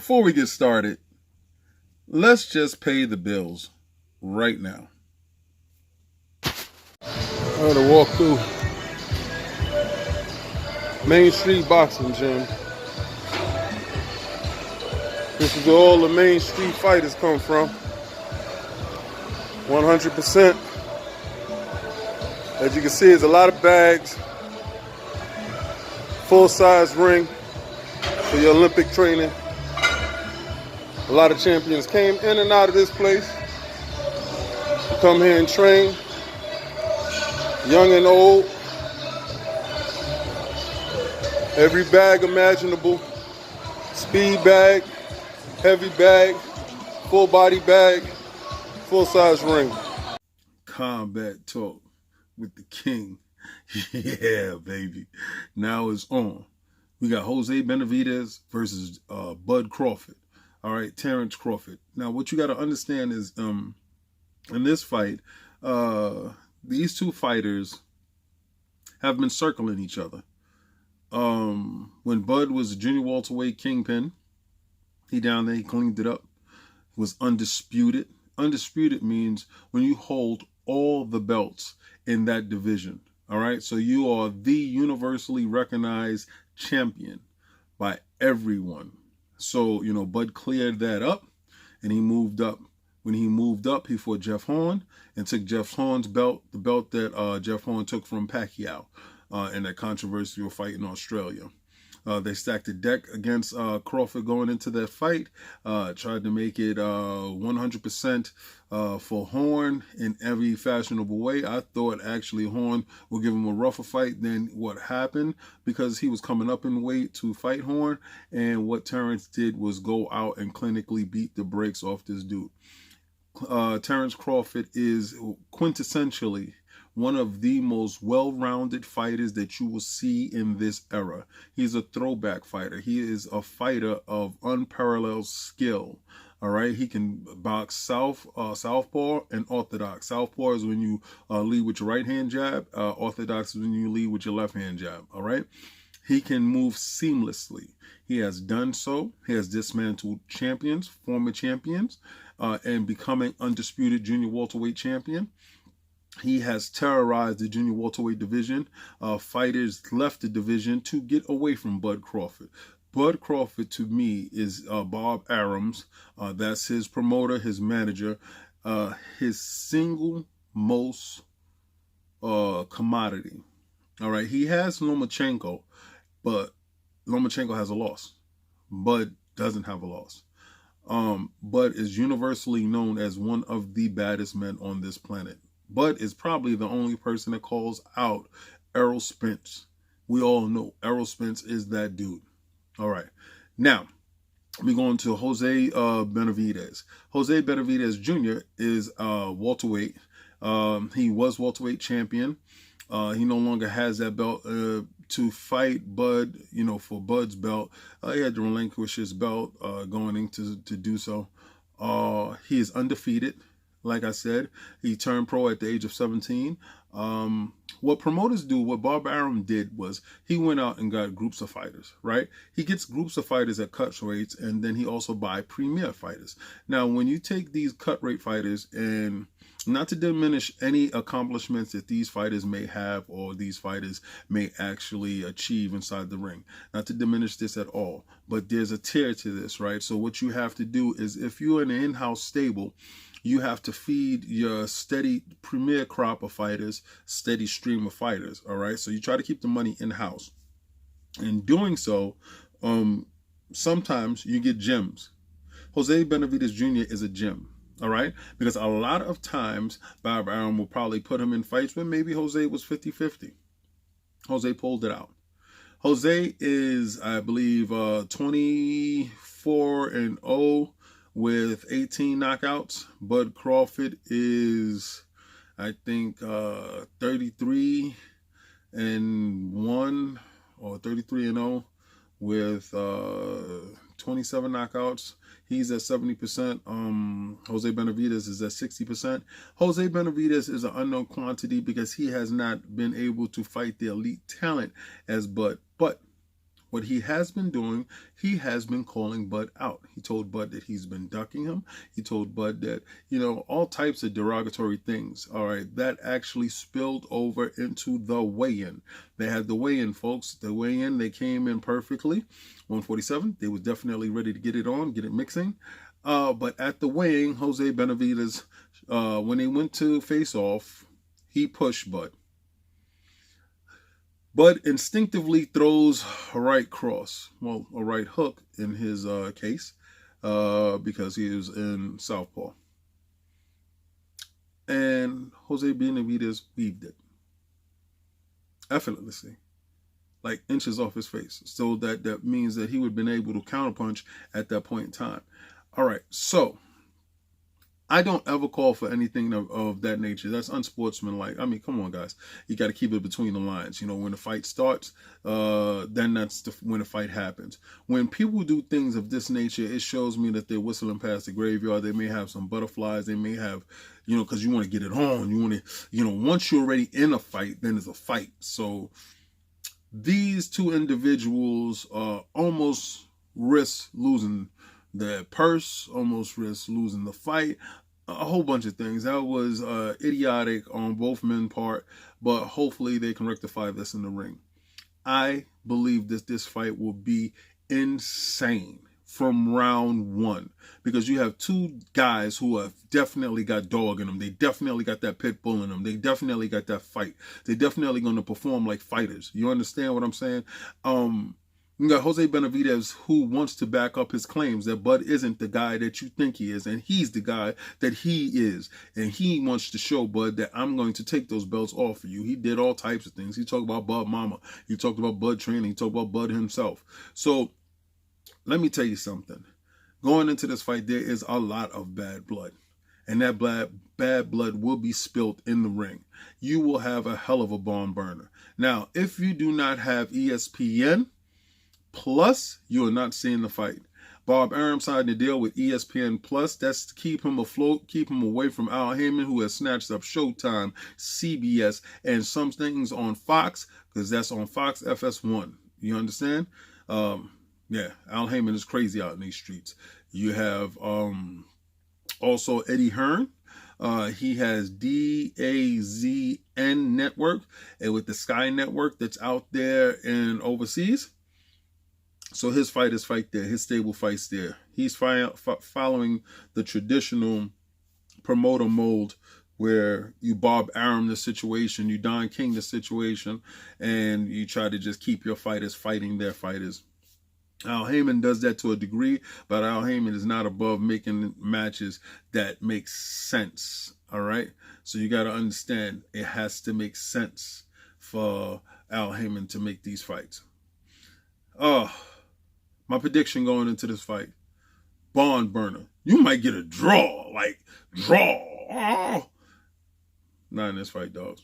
before we get started, let's just pay the bills right now. I'm gonna walk through Main Street Boxing Gym. This is where all the Main Street fighters come from. 100%. As you can see, there's a lot of bags. Full-size ring for your Olympic training. A lot of champions came in and out of this place to come here and train. Young and old. Every bag imaginable. Speed bag, heavy bag, full body bag, full-size ring. Combat talk with the king. Yeah, baby. Now it's on. We got Jose Benavidez versus Bud Crawford. All right, Terrence Crawford. Now, what you got to understand is in this fight, these two fighters have been circling each other. When Bud was a junior welterweight kingpin, he down there, he cleaned it up. He was undisputed. Undisputed means when you hold all the belts in that division. All right, so you are the universally recognized champion by everyone. So, you know, Bud cleared that up and he moved up. When he moved up, he fought Jeff Horn and took Jeff Horn's belt, the belt that Jeff Horn took from Pacquiao in that controversial fight in Australia. They stacked the deck against Crawford going into that fight. Tried to make it 100% for Horn in every fashionable way. I thought actually Horn would give him a rougher fight than what happened because he was coming up in weight to fight Horn. And what Terrence did was go out and clinically beat the brakes off this dude. Terrence Crawford is quintessentially one of the most well-rounded fighters that you will see in this era. He's a throwback fighter. He is a fighter of unparalleled skill. All right, he can box southpaw and orthodox. Southpaw is when you lead with your right hand jab. Orthodox is when you lead with your left hand jab. All right, he can move seamlessly. He has done so. He has dismantled champions, former champions, and becoming undisputed junior welterweight champion. He has terrorized the junior welterweight division. Fighters left the division to get away from Bud Crawford. Bud Crawford, to me, is Bob Arum's. That's his promoter, his manager. His single most commodity. All right, he has Lomachenko, but Lomachenko has a loss. Bud doesn't have a loss. Bud is universally known as one of the baddest men on this planet. Bud is probably the only person that calls out Errol Spence. We all know Errol Spence is that dude. All right. Now, we're going to Jose Benavidez. Jose Benavidez Jr. is welterweight. He was welterweight champion. He no longer has that belt to fight Bud, you know, for Bud's belt. He had to relinquish his belt going into to do so. He is undefeated. Like I said, he turned pro at the age of 17. What promoters do, what Bob Arum did was he went out and got groups of fighters, right? He gets groups of fighters at cut rates, and then he also buy premier fighters. Now, when you take these cut rate fighters, and not to diminish any accomplishments that these fighters may have or these fighters may actually achieve inside the ring, not to diminish this at all, but there's a tier to this, right? So what you have to do is, if you're in an in-house stable, you have to feed your steady premier crop of fighters, steady stream of fighters, all right? So you try to keep the money in-house. In doing so, sometimes you get gems. Jose Benavidez Jr. is a gem, all right? Because a lot of times, Bob Arum will probably put him in fights when maybe Jose was 50-50. Jose pulled it out. Jose is, I believe, 24-0. with 18 knockouts. Bud Crawford is, I think, 33-1 or 33-0 with 27 knockouts. He's at 70%. Jose Benavidez is at 60%. Jose Benavidez is an unknown quantity because he has not been able to fight the elite talent as Bud. But What he has been doing, he has been calling Bud out. He told Bud that he's been ducking him. He told Bud that, all types of derogatory things. All right, that actually spilled over into the weigh-in. They had the weigh-in, folks. The weigh-in, they came in perfectly. 147, they was definitely ready to get it on, get it mixing. But at the weighing, Jose Benavidez, when they went to face off, he pushed Bud. Bud instinctively throws a right cross, well, a right hook in his case, because he is in southpaw. And Jose Benavidez weaved it effortlessly, like inches off his face. So that means that he would have been able to counterpunch at that point in time. All right, so I don't ever call for anything of that nature. That's unsportsmanlike. I mean, come on, guys. You got to keep it between the lines. When the fight starts, then that's when the fight happens. When people do things of this nature, it shows me that they're whistling past the graveyard. They may have some butterflies. They may have, because you want to get it on. You want to, once you're already in a fight, then it's a fight. So these two individuals almost risk losing the purse, almost risk losing the fight, a whole bunch of things. That was idiotic on both men's part, but hopefully they can rectify this in the ring. I believe that this fight will be insane from round one, because you have two guys who have definitely got dog in them. They definitely got that pit bull in them. They definitely got that fight. They're definitely going to perform like fighters. You understand what I'm saying? You got Jose Benavidez, who wants to back up his claims that Bud isn't the guy that you think he is, and he's the guy that he is. And he wants to show Bud that I'm going to take those belts off for you. He did all types of things. He talked about Bud Mama. He talked about Bud training. He talked about Bud himself. So let me tell you something. Going into this fight, there is a lot of bad blood. And that bad blood will be spilt in the ring. You will have a hell of a barn burner. Now, if you do not have ESPN Plus, you are not seeing the fight. Bob Arum signed the deal with ESPN Plus. That's to keep him afloat, keep him away from Al Heyman, who has snatched up Showtime, CBS, and some things on Fox, because that's on Fox FS1. You understand? Yeah, Al Heyman is crazy out in these streets. You have also Eddie Hearn. He has DAZN Network, and with the Sky Network that's out there and overseas. So his fight is fight there. His stable fight's there. He's following the traditional promoter mold, where you Bob Arum the situation, you Don King the situation, and you try to just keep your fighters fighting their fighters. Al Heyman does that to a degree, but Al Heyman is not above making matches that make sense. All right? So you got to understand, it has to make sense for Al Heyman to make these fights. My prediction going into this fight, barn burner. You might get a draw, draw. Not in this fight, dogs.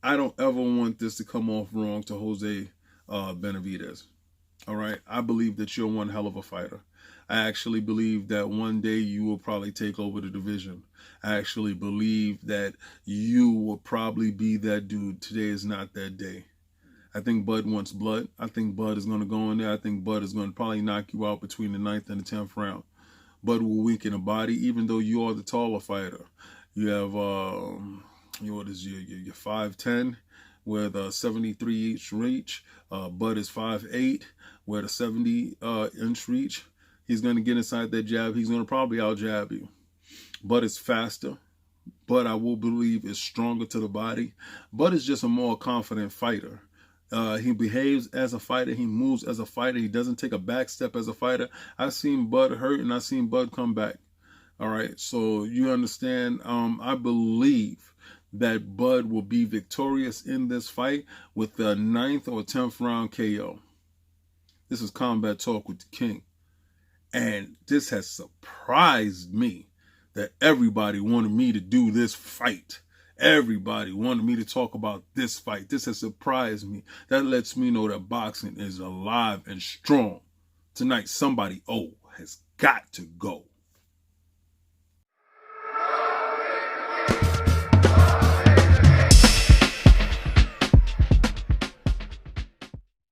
I don't ever want this to come off wrong to Jose Benavidez. All right? I believe that you're one hell of a fighter. I actually believe that one day you will probably take over the division. I actually believe that you will probably be that dude. Today is not that day. I think Bud wants blood. I think Bud is going to go in there. I think Bud is going to probably knock you out between the 9th and the 10th round. Bud will weaken the body, even though you are the taller fighter. You have, your 5'10", with a 73-inch reach. Bud is 5'8", with a 70-inch reach. He's going to get inside that jab. He's going to probably out-jab you. Bud is faster. Bud, I will believe, is stronger to the body. Bud is just a more confident fighter. He behaves as a fighter. He moves as a fighter. He doesn't take a back step as a fighter. I've seen Bud hurt, and I've seen Bud come back. All right, so you understand. I believe that Bud will be victorious in this fight with the 9th or 10th round KO. This is Combat Talk with the King. And this has surprised me that everybody wanted me to do this fight. Everybody wanted me to talk about this fight. This has surprised me. That lets me know that boxing is alive and strong. Tonight, somebody has got to go.